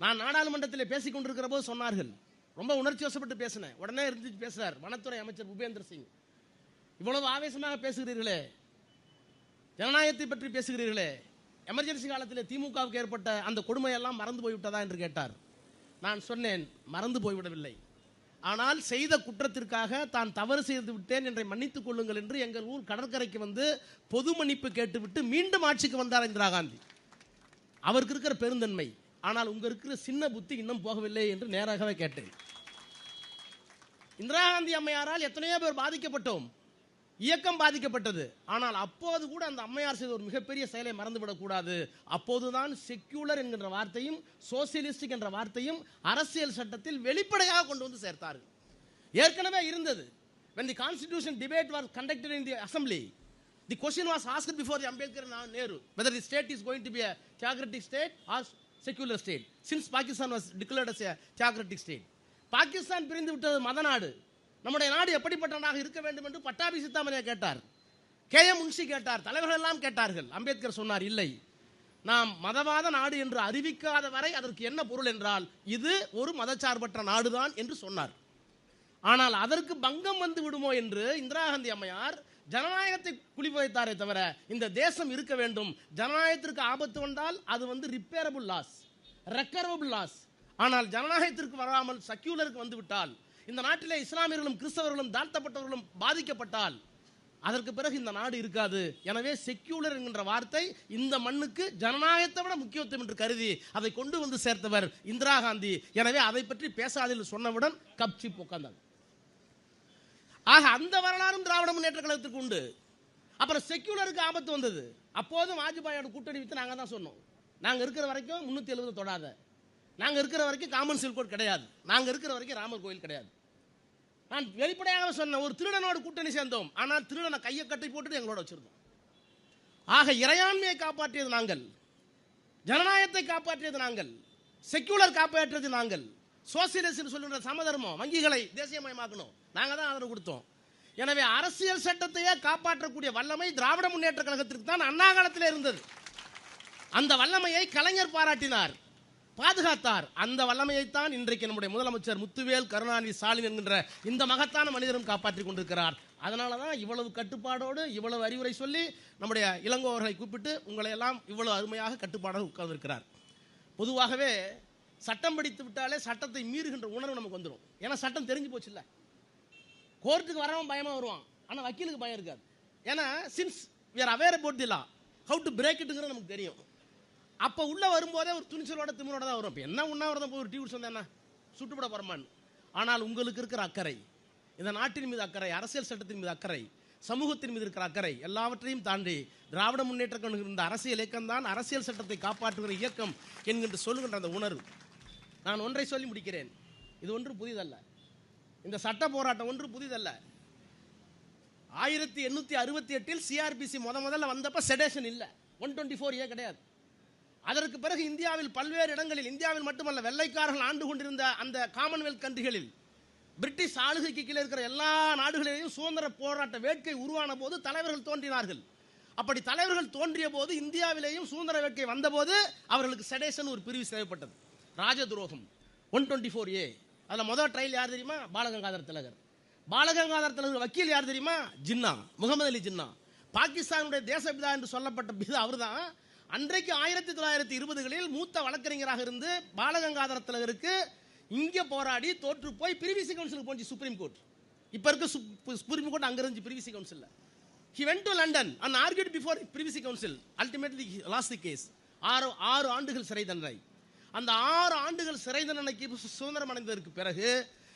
நான் நாடாளுமன்றத்தில் பேசிக் கொண்டிருக்கிற போது சொன்னார்கள், ரொம்ப உணர்ச்சி வசப்பட்டு பேசினேன். உடனே இருந்து பேசுறார் வனத்துறை அமைச்சர் பூபேந்திர சிங், இவ்வளவு ஆவேசமாக பேசுகிறீர்களே, ஜனநாயகத்தை பற்றி பேசுகிறீர்களே, எமர்ஜென்சி காலத்தில் திமுகவுக்கு ஏற்பட்ட அந்த கொடுமையெல்லாம் மறந்து போய்விட்டதா என்று கேட்டார். நான் சொன்னேன், மறந்து போய்விடவில்லை. ஆனால் செய்த குற்றத்திற்காக தான் தவறு செய்து விட்டேன் என்றை மன்னித்துக் கொள்ளுங்கள் என்று எங்கள் ஊர் கடற்கரைக்கு வந்து பொது மன்னிப்பு கேட்டுவிட்டு மீண்டும் ஆட்சிக்கு வந்தார் இந்திரா காந்தி. அவருக்கு இருக்கிற பெருந்தன்மை. ஆனால் உங்க இருக்கிற சின்ன புத்தி இன்னும் போகவில்லை என்று நேராகவே கேட்டேன். இந்திரா காந்தி அம்மையாரால் எத்தனையோ பேர் பாதிக்கப்பட்டோம், இயக்கம் பாதிக்கப்பட்டது. ஆனால் அப்போது கூட அந்த அம்மையார் செய்த ஒரு மிகப்பெரிய செயலை மறந்துவிடக்கூடாது. அப்போதுதான் செக்யூலர் என்கின்ற வார்த்தையும் சோசியலிஸ்டிக் என்ற வார்த்தையும் அரசியல் சட்டத்தில் வெளிப்படையாக கொண்டு வந்து சேர்த்தார்கள். ஏற்கனவே இருந்தது. when the constitution debate was conducted in the assembly, the question was asked before the Ambedkar and Nehru whether the state is going to be a theocratic state or secular state, since Pakistan was declared as a theocratic state. Pakistan பிரிந்து விட்டது மத நாடு, நம்முடைய நாடு எப்படிப்பட்ட நாடாக இருக்க வேண்டும் என்று பட்டாபி சித்தாமணியா கேட்டார், KM முன்ஷி கேட்டார், தலைவர்கள் எல்லாம் கேட்டார்கள். அம்பேத்கர் சொன்னார், இல்லை, நாம் மதவாத நாடு என்று அறிவிக்காத வரை அதற்கு என்ன பொருள் என்றால் இது ஒரு மதச்சார்பற்ற நாடுதான் என்று சொன்னார். ஆனால் அதற்கு பங்கம் வந்து விடுமோ என்று இந்திரா காந்தி அம்மையார் ஜனநாயகத்தை குளிவைத்தாரே தவிர இந்த தேசம் இருக்க வேண்டும், ஜனநாயகத்திற்கு ஆபத்து வந்தால் அது ரிப்பேரபிள் லாஸ், ரெக்கரபிள் லாஸ். ஆனால் ஜனநாயகத்திற்கு வராமல் செக்யூலருக்கு வந்துவிட்டால், இந்த நாட்டிலே இஸ்லாமியர்களும் கிறிஸ்தவர்களும் தாழ்த்தப்பட்டவர்களும் பாதிக்கப்பட்டால் அதற்கு பிறகு இந்த நாடு இருக்காது. எனவே செக்யூலர் என்கின்ற வார்த்தை இந்த மண்ணுக்கு ஜனநாயகத்தை விட முக்கியத்துவம் என்று கருதி அதை கொண்டு வந்து சேர்த்தவர் இந்திரா காந்தி. எனவே அதை பற்றி பேசாதில் சொன்னவுடன் கப்சி உட்கார்ந்தாங்க. ஆக அந்த வரலாறும் திராவிட முன்னேற்ற கழகத்திற்கு உண்டு. அப்புறம் செக்யூலருக்கு ஆபத்து வந்தது. அப்போதும் வாஜ்பாயோட கூட்டணி வித்து நாங்கள் தான் சொன்னோம், நாங்கள் இருக்கிற வரைக்கும் 370 தொடாத, நாங்கள் இருக்கிற வரைக்கும் காமன் சிவில் கோட் கிடையாது, நாங்கள் இருக்கிற வரைக்கும் ராமர் கோயில் கிடையாது. நான் வெளிப்படையாக சொன்னேன், ஒரு திருடனோடு கூட்டணி சேர்ந்தோம், ஆனால் திருடனை கையை கட்டி போட்டு எங்களோட வச்சிருந்தோம். ஆக இறையாண்மையை காப்பாற்றியது நாங்கள், ஜனநாயகத்தை காப்பாற்றியது நாங்கள், செக்யூலர் காப்பாற்றியது நாங்கள், சோசியலிஸ்ட் சொல்லுகிற சமதர்மம் வங்கிகளை தேசியமயமாக்கணும், நாங்கள் தான் ஆதரவு கொடுத்தோம். எனவே அரசியல் சட்டத்தையே காப்பாற்றக்கூடிய வல்லமை திராவிட முன்னேற்ற கழகத்திற்கு தான் அண்ணா காலத்தில் இருந்தது. அந்த வல்லமையை கலைஞர் பாராட்டினார், பாதுகாத்தார். அந்த வல்லமையைத்தான் இன்றைக்கு நம்முடைய முதலமைச்சர் முத்துவேல் கருணாநிதி ஸ்டாலின் என்கின்ற இந்த மகத்தான மனிதரும் காப்பாற்றிக் கொண்டிருக்கிறார். அதனால தான் இவ்வளவு கட்டுப்பாடோடு இவ்வளவு அறிவுரை சொல்லி நம்முடைய இளங்கோவர்களை கூப்பிட்டு உங்களை எல்லாம் இவ்வளவு அருமையாக கட்டுப்பாடாக உட்கார்ந்திருக்கிறார். பொதுவாகவே சட்டம் படித்து விட்டாலே சட்டத்தை மீறுகின்ற உணர்வு நமக்கு வந்துடும். ஏன்னா சட்டம் தெரிஞ்சு போச்சு இல்லை, கோர்ட்டுக்கு வரவன் பயமாக வருவான், ஆனால் வக்கீலுக்கு பயம் இருக்காது. ஏன்னா since we are aware about the law, how to break itங்கிறது நமக்கு தெரியும். அப்போ உள்ள வரும்போதே ஒரு துணிச்சலோட திமிரோட தான் வரும். இப்போ என்ன உண்ணாவிரதம் போய் ஒரு டீ குடிச்சு வந்தேன்னா சுட்டுப்பட போறமான்னு. ஆனால் உங்களுக்கு இருக்கிற அக்கறை, இந்த நாட்டின் மீது அக்கறை, அரசியல் சட்டத்தின் மீது அக்கறை, சமூகத்தின் மீது இருக்கிற அக்கறை, எல்லாவற்றையும் தாண்டி திராவிட முன்னேற்ற கழகம் இருந்த அரசியல் இயக்கம் தான் அரசியல் சட்டத்தை காப்பாற்றுகிற இயக்கம் என்கின்ற சொல்லுகின்ற அந்த உணர்வு. நான் ஒன்றை சொல்லி முடிக்கிறேன், இது ஒன்று புதிதல்ல, இந்த சட்ட போராட்டம் ஒன்று புதிதல்ல. 1868 சிஆர்பிசி முதல்ல வந்தப்ப செடேஷன் இல்லை, 124A கிடையாது. அதற்கு பிறகு இந்தியாவில் பல்வேறு இடங்களில், இந்தியாவில் மட்டுமல்ல வெள்ளைக்காரர்கள் ஆண்டு கொண்டிருந்த அந்த காமன்வெல்த் கண்ட்ரிகளில், பிரிட்டிஷ் ஆளுகைக்கு கீழே இருக்கிற எல்லா நாடுகளிலேயும் சுதந்திர போராட்ட வேட்கை உருவான போது தலைவர்கள் தோன்றினார்கள். அப்படி தலைவர்கள் தோன்றிய போது இந்தியாவிலேயும் சுதந்திர வேட்கை வந்தபோது அவர்களுக்கு செடேஷன் ஒரு பிரிவு தேவைப்பட்டது. ராஜ துரோகம் 124A. அதில் முதல் ட்ரையல் யார் தெரியுமா? பாலகங்காதர திலகர். பாலகங்காதர திலகர் வக்கீல் யார் தெரியுமா? ஜின்னா, முகமது அலி ஜின்னா. பாகிஸ்தானுடைய தேசபிதா என்று சொல்லப்பட்ட பிதா அவர் தான். அன்றைக்கு 1920களில் மூத்த வழக்கறிஞராக இருந்து பாலகங்காதர திலகருக்கு இங்கே போராடி தோற்று போய் பிரிவிசி கவுன்சிலுக்கு போச்சு சுப்ரீம் கோர்ட். இப்போ இருக்க சுப்ரீம் கோர்ட் அங்கே இருந்துச்சு பிரிவிசி council. He went to London and argued before Privy Council. Ultimately he lost the case. 6 ஆண்டுகள் சிறை தண்டனை. அந்த 6 ஆண்டுகள் சிறை தண்டனைக்கு சுதந்திரம் அடைந்ததற்கு பிறகு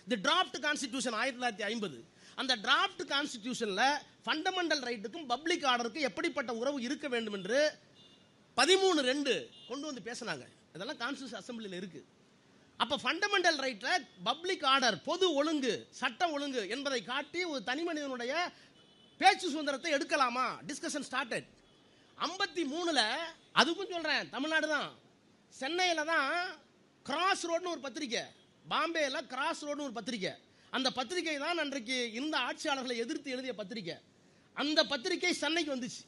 தி டிராஃப்ட் கான்ஸ்டிடியூஷன் 1950, அந்த டிராஃப்ட் கான்ஸ்டிடியூஷன்ல ஃபண்டமெண்டல் ரைட்டுக்கும் பப்ளிக் ஆர்டருக்கும் எப்படிப்பட்ட உறவு இருக்க வேண்டும் என்று 13(2) கொண்டு வந்து பேசினாங்க. இதெல்லாம் கான்ஸ்டிடியூஷன் அசம்பிளியில் இருக்கு. அப்ப ஃபண்டமெண்டல் ரைட்ல பப்ளிக் ஆர்டர், பொது ஒழுங்கு, சட்ட ஒழுங்கு என்பதை காட்டி ஒரு தனி மனிதனுடைய பேச்சு சுதந்திரத்தை எடுக்கலாமா? Discussion started. 53ல அதுக்கும் சொல்றேன், தமிழ்நாடு தான், சென்னையில தான் கிராஸ் ரோடுன்னு ஒரு பத்திரிக்கை, பாம்பேல கிராஸ் ரோடுன்னு ஒரு பத்திரிக்கை. அந்த பத்திரிகை தான் அன்றைக்கு இந்த ஆட்சியாளர்களை எதிர்த்து எழுதிய பத்திரிக்கை. அந்த பத்திரிகை சென்னைக்கு வந்துச்சு.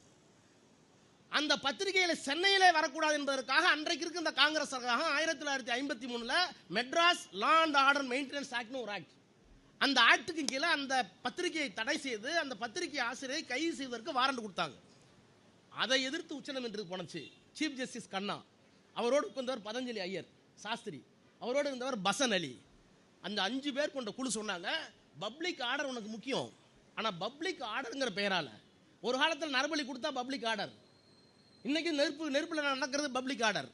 அந்த பத்திரிகையில சென்னையிலே வரக்கூடாது என்பதற்காக அன்றைக்கு இருக்க இந்த Congress 1953 Madras law and order maintenance ஆக்ட்னு ஒரு ஆக்ட், அந்த ஆக்டுக்கு கீழே அந்த பத்திரிகையை தடை செய்து அந்த பத்திரிகை ஆசிரியரை கைது செய்வதற்கு வாரண்ட் கொடுத்தாங்க. அதை எதிர்த்து உச்சநீதிமன்றத்துக்கு போனச்சு சீஃப் ஜஸ்டிஸ் கண்ணா, அவரோடு இருந்தவர் பதஞ்சலி ஐயர் சாஸ்திரி, அவரோடு இருந்தவர் பசன் அலி. அந்த 5 பேர் கொண்ட குழு சொன்னாங்க, பப்ளிக் ஆர்டர் உனக்கு முக்கியம், ஆனால் பப்ளிக் ஆர்டருங்கிற பெயரால் ஒரு காலத்தில் நரபலி கொடுத்தா பப்ளிக் ஆர்டர், இன்னைக்கு நெருப்பில் நடக்கிறது பப்ளிக் ஆர்டர்.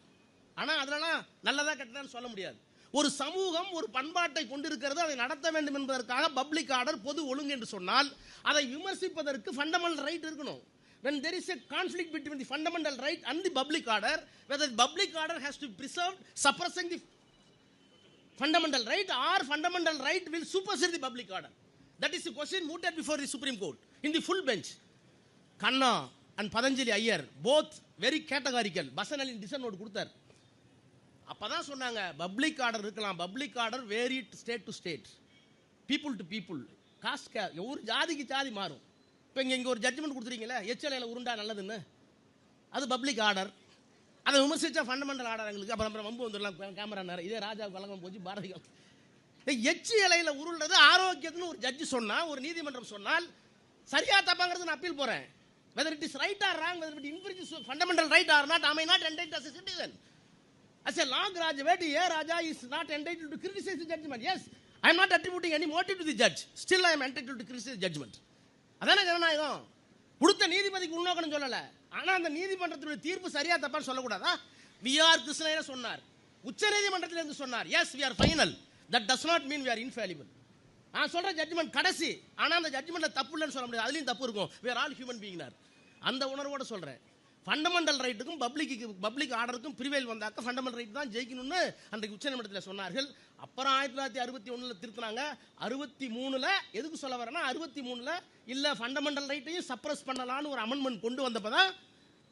ஆனால் அதெல்லாம் நல்லதா கெட்டதான்னு சொல்ல முடியாது. ஒரு சமூகம் ஒரு பண்பாட்டை கொண்டிருக்கிறது, அதை நடத்த வேண்டும் என்பதற்காக பப்ளிக் ஆர்டர் பொது ஒழுங்கு என்று சொன்னால் அதை விமர்சிப்பதற்கு ஃபண்டமெண்டல் ரைட் இருக்கணும். When there is a conflict between the fundamental right and the public order, whether the public order has to be preserved, suppressing the fundamental right, or fundamental right will supersede the public order. That is the question mooted before the Supreme Court in the full bench. Khanna and Patanjali Iyer both very categorical. Basan Ali dissent note கொடுத்தார். அப்பதான் சொன்னாங்க public order இருக்கலாம், public order vary state to state, people to people, caste ஒரு ஜாதிக்கு ஜாதி மாறும். இப்போ இங்கே ஒரு ஜட்ஜ்மெண்ட் கொடுத்துருக்கீங்களே எச்எல்ஏல உருண்டா நல்லதுன்னு, அது பப்ளிக் ஆர்டர். அதை விமர்சிச்சா ஃபண்டமெண்டல் ஆர்டர் எங்களுக்கு. அப்புறம் வம்பு வந்துடலாம் கேமரா நேரம். இதே ராஜா வழங்கம் போச்சு பாரதிகள். எச்எல்ஏல உருள்றது ஆரோக்கியத்துன்னு ஒரு ஜட்ஜ் சொன்னால், ஒரு நீதிமன்றம் சொன்னால் சரியா தப்பாங்கிறது நான் அப்பீல் போகிறேன். whether it is right or wrong, whether it infringes fundamental right or not, am I not entitled as a citizen? As a law graduate, A. Raja is not entitled to criticize the judgment. Yes, I am not attributing any motive to the judge. Still, I am entitled to criticize the judgment. அதானே ஜனநாயகம். கொடுத்த நீதிபதிக்கு உள்நோக்கணும் சொல்லலை, ஆனால் அந்த நீதிமன்றத்தினுடைய தீர்ப்பு சரியா தப்பான்னு சொல்லக்கூடாதா? V.R. கிருஷ்ணய்யர் சொன்னார், உச்ச நீதிமன்றத்திலிருந்து சொன்னார், yes we are final, that does not mean we are infallible. நான் சொல்ற ஜட்ஜ்மெண்ட் கடைசி, ஆனால் அந்த ஜட்ஜ்மெண்ட்ல தப்பு இல்லைன்னு சொல்ல முடியாது, அதுலேயும் தப்பு இருக்கும். we are all human being. அந்த உணர்வோடு சொல்கிறேன். ஃபண்டமெண்டல் ரைட்டுக்கும் பப்ளிக் ஆர்டருக்கும் பிரிவேல் வந்தாக்க ஃபண்டமெண்டல் ரைட் தான் ஜெயிக்கணும்னு அன்றைக்கு உச்சநீதிமன்றத்தில் சொன்னார்கள். அப்புறம் 1961 திருத்தினாங்க. 63 எதுக்கு சொல்ல வரேன்னா, 63 இல்லை ஃபண்டமெண்டல் ரைட்டையும் சப்ரஸ் பண்ணலான்னு ஒரு அமெண்ட்மெண்ட் கொண்டு வந்தப்போ தான்,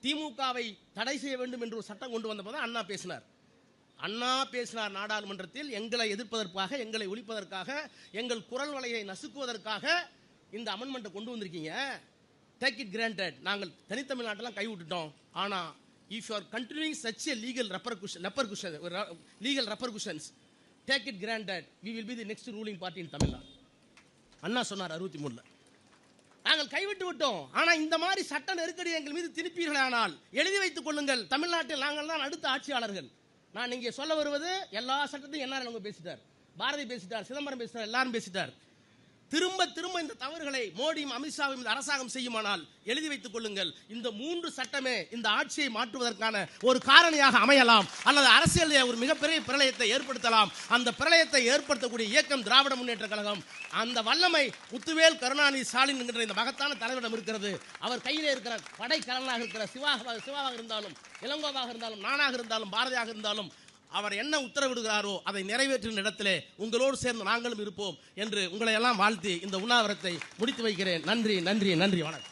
திமுகவை தடை செய்ய வேண்டும் என்று ஒரு சட்டம் கொண்டு வந்தப்போ தான் அண்ணா பேசினார் நாடாளுமன்றத்தில். எங்களை எதிர்ப்பதற்காக, எங்களை ஒழிப்பதற்காக, எங்கள் குரல் வலையை நசுக்குவதற்காக இந்த அமெண்ட்மெண்ட்டை கொண்டு வந்திருக்கீங்க. Take it granted, நாங்கள் தனித்தமிழ்நாட்டெல்லாம் கைவிட்டுட்டோம். ஆனால் if you are continuing such a legal repercussions, take it granted, we will be the next ruling party in Tamil Nadu. அண்ணா சொன்னார் 63. நாங்கள் கைவிட்டு விட்டோம், ஆனால் இந்த மாதிரி சட்ட நெருக்கடி எங்கள் மீது திணிப்பீர்களே ஆனால் எழுதி வைத்துக் கொள்ளுங்கள், தமிழ்நாட்டில் நாங்கள் தான் அடுத்த ஆட்சியாளர்கள். நான் இங்கே சொல்ல வருவது, எல்லா சட்டத்தையும் என்ன பேசிட்டார், பாரதி பேசிட்டார், சிதம்பரம் பேசிட்டார், எல்லாரும் பேசிட்டார். திரும்ப திரும்ப இந்த தவறுகளை மோடியும் அமித்ஷாவும் இந்த அரசாங்கம் செய்யுமானால் எழுதி வைத்துக் கொள்ளுங்கள், இந்த 3 சட்டமே இந்த ஆட்சியை மாற்றுவதற்கான ஒரு காரணியாக அமையலாம், அல்லது அரசியலில் ஒரு மிகப்பெரிய பிரளயத்தை ஏற்படுத்தலாம். அந்த பிரளயத்தை ஏற்படுத்தக்கூடிய இயக்கம் திராவிட முன்னேற்ற கழகம். அந்த வல்லமை முத்துவேல் கருணாநிதி ஸ்டாலின் என்கிற இந்த மகத்தான தலைவரிடம் இருக்கிறது. அவர் கையிலே இருக்கிற படைக்கலனாக இருக்கிற சிவாவாக இருந்தாலும், இளங்கோவாக இருந்தாலும், நானாக இருந்தாலும், பாரதியாக இருந்தாலும், அவர் என்ன உத்தரவிடுகிறாரோ அதை நிறைவேற்றும் இடத்திலே உங்களோடு சேர்ந்து நாங்களும் இருப்போம் என்று உங்களை எல்லாம் வாழ்த்தி இந்த உண்ணாவிரத்தை முடித்து வைக்கிறேன். நன்றி, நன்றி, நன்றி, வணக்கம்.